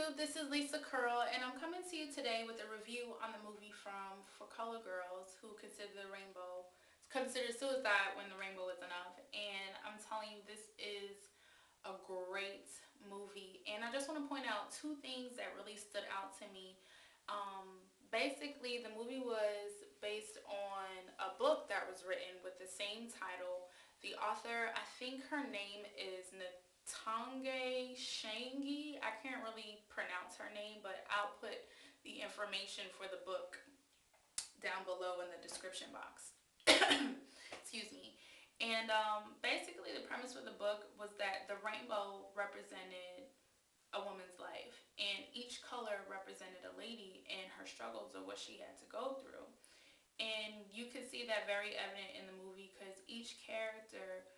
YouTube, this is Lisa Curl, and I'm coming to you today with a review on the movie from For Color Girls Who consider suicide when the rainbow is enough. And I'm telling you, this is a great movie. And I just want to point out two things that really stood out to me. Basically, the movie was based on a book that was written with the same title. The author, I think her name is Ntozake Shange. I can't really pronounce her name, but I'll put the information for the book down below in the description box. Excuse me. And basically the premise for the book was that the rainbow represented a woman's life, and each color represented a lady and her struggles of what she had to go through. And you can see that very evident in the movie because each character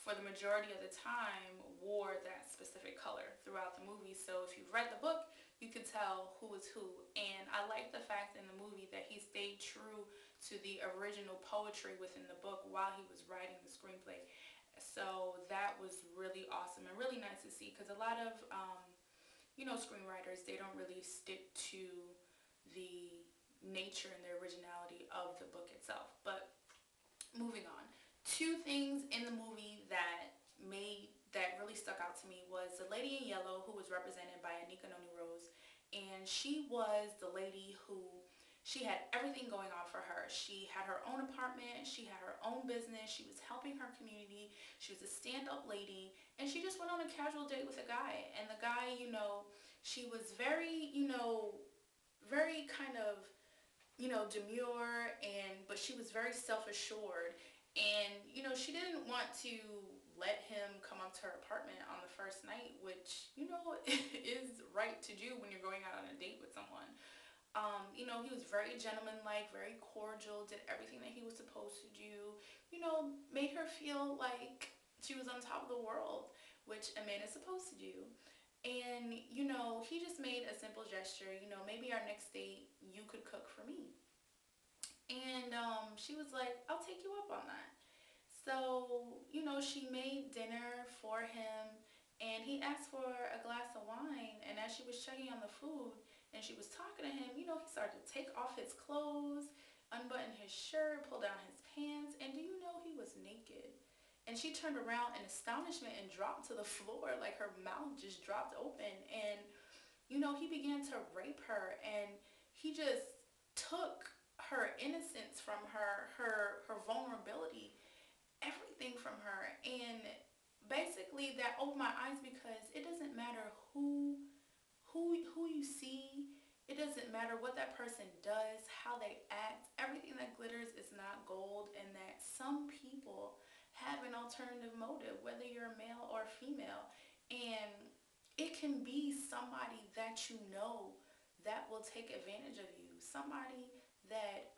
for the majority of the time wore that specific color throughout the movie. So if you've read the book, you can tell who is who. And I like the fact in the movie that he stayed true to the original poetry within the book while he was writing the screenplay. So that was really awesome and really nice to see, because a lot of screenwriters, they don't really stick to the nature and the originality of the book itself. But moving on, two things in the movie that really stuck out to me was the lady in yellow, who was represented by Anika Noni Rose, and she was the lady who, she had everything going on for her. She had her own apartment, she had her own business, she was helping her community, she was a stand-up lady, and she just went on a casual date with a guy. And the guy, she was very kind of, demure, but she was very self-assured. And, she didn't want to let him come up to her apartment on the first night, which, is right to do when you're going out on a date with someone. He was very gentlemanlike, very cordial, did everything that he was supposed to do, made her feel like she was on top of the world, which a man is supposed to do. And, he just made a simple gesture, maybe our next date, you could cook for me. And she was like, I'll take you up on that. So, she made dinner for him, and he asked for a glass of wine. And as she was checking on the food and she was talking to him, he started to take off his clothes, unbutton his shirt, pull down his pants. And do you know he was naked? And she turned around in astonishment and dropped to the floor, like her mouth just dropped open. And, he began to rape her, and he just took her innocence from her vulnerability, everything from her. And basically that opened my eyes, because it doesn't matter who you see. It doesn't matter what that person does, how they act. Everything that glitters is not gold, and that some people have an alternative motive, whether you're a male or a female. And it can be somebody that that will take advantage of you. Somebody that,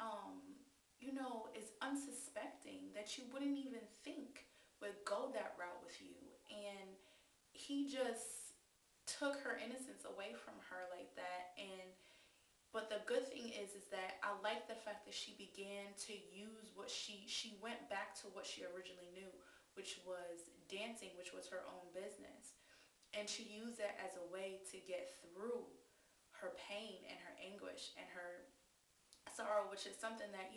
is unsuspecting, that you wouldn't even think would go that route with you. And he just took her innocence away from her like that. And but the good thing is that I like the fact that she began to use what she went back to what she originally knew, which was dancing, which was her own business. And she used that as a way to get through her pain and her anguish and her sorrow, which is something that,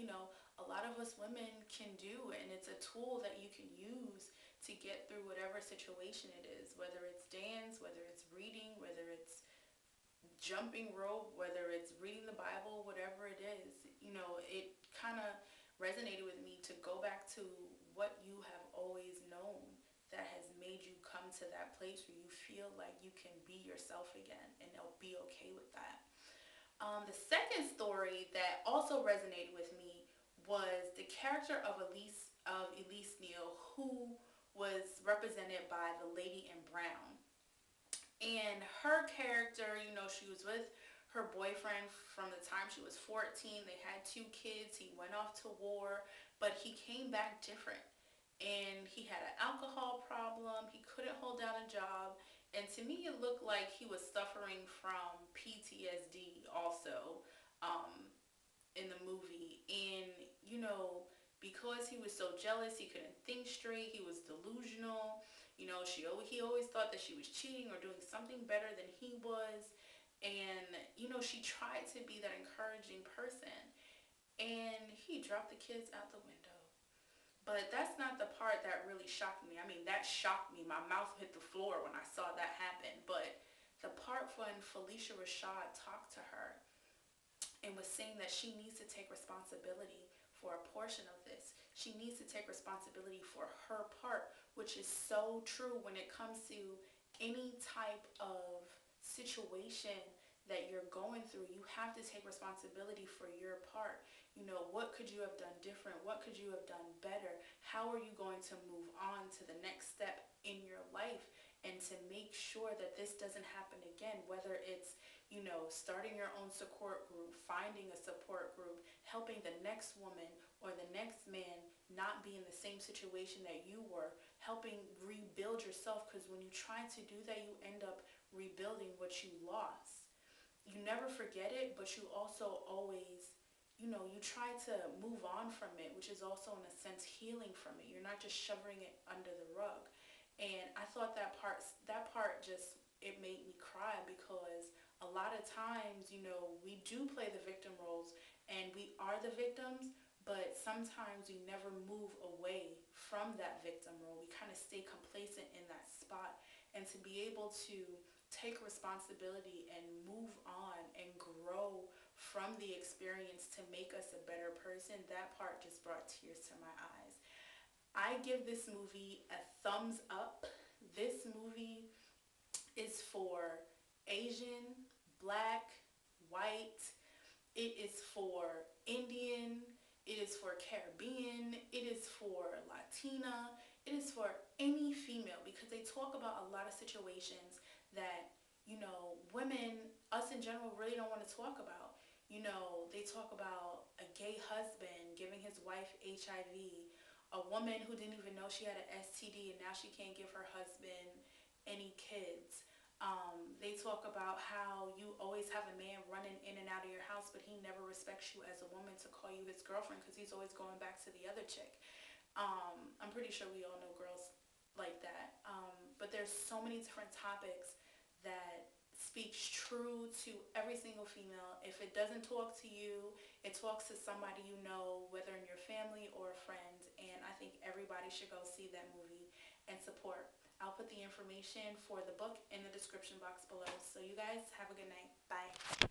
a lot of us women can do. And it's a tool that you can use to get through whatever situation it is, whether it's dance, whether it's reading, whether it's jumping rope, whether it's reading the Bible, whatever it is. It kind of resonated with me to go back to what you have always known that has made you come to that place where you feel like you can be yourself again, and they'll be okay with that. The second story that also resonated with me was the character of Elise Neal, who was represented by the lady in brown. And her character, she was with her boyfriend from the time she was 14. They had 2 kids. He went off to war, but he came back different. And he had an alcohol problem. He couldn't hold down a job. And to me, it looked like he was suffering from PTSD also, in the movie. And, because he was so jealous, he couldn't think straight, he was delusional. He always thought that she was cheating or doing something better than he was. And, she tried to be that encouraging person. And he dropped the kids out the window. But that's not the part that really shocked me. I mean, that shocked me. My mouth hit the floor when I saw that happen. But the part when Felicia Rashad talked to her and was saying that she needs to take responsibility for a portion of this. She needs to take responsibility for her part, which is so true when it comes to any type of situation that you're going through. You have to take responsibility for your part. What could you have done different? What could you have done better? How are you going to move on to the next step in your life and to make sure that this doesn't happen again, whether it's starting your own support group, finding a support group, helping the next woman or the next man not be in the same situation that you were, helping rebuild yourself, because when you try to do that, you end up rebuilding what you lost. You never forget it, but you also always, you try to move on from it, which is also in a sense healing from it. You're not just shoving it under the rug. And I thought that part just, it made me cry, because a lot of times, we do play the victim roles and we are the victims, but sometimes we never move away from that victim role. We kind of stay complacent in that spot. And to be able to take responsibility and move on and grow from the experience to make us a better person, that part just brought tears to my eyes. I give this movie a thumbs up. This movie is for Asian, Black, white. It is for Indian. It is for Caribbean. It is for Latina. It is for any female, because they talk about a lot of situations that, women, us in general, really don't want to talk about. They talk about a gay husband giving his wife HIV, a woman who didn't even know she had an STD and now she can't give her husband any kids. They talk about how you always have a man running in and out of your house, but he never respects you as a woman to call you his girlfriend, because he's always going back to the other chick. I'm pretty sure we all know girls like that. But there's so many different topics that speaks true to every single female. If it doesn't talk to you, it talks to somebody you know, whether in your family or a friend. And I think everybody should go see that movie and support. I'll put the information for the book in the description box below. So you guys have a good night. Bye.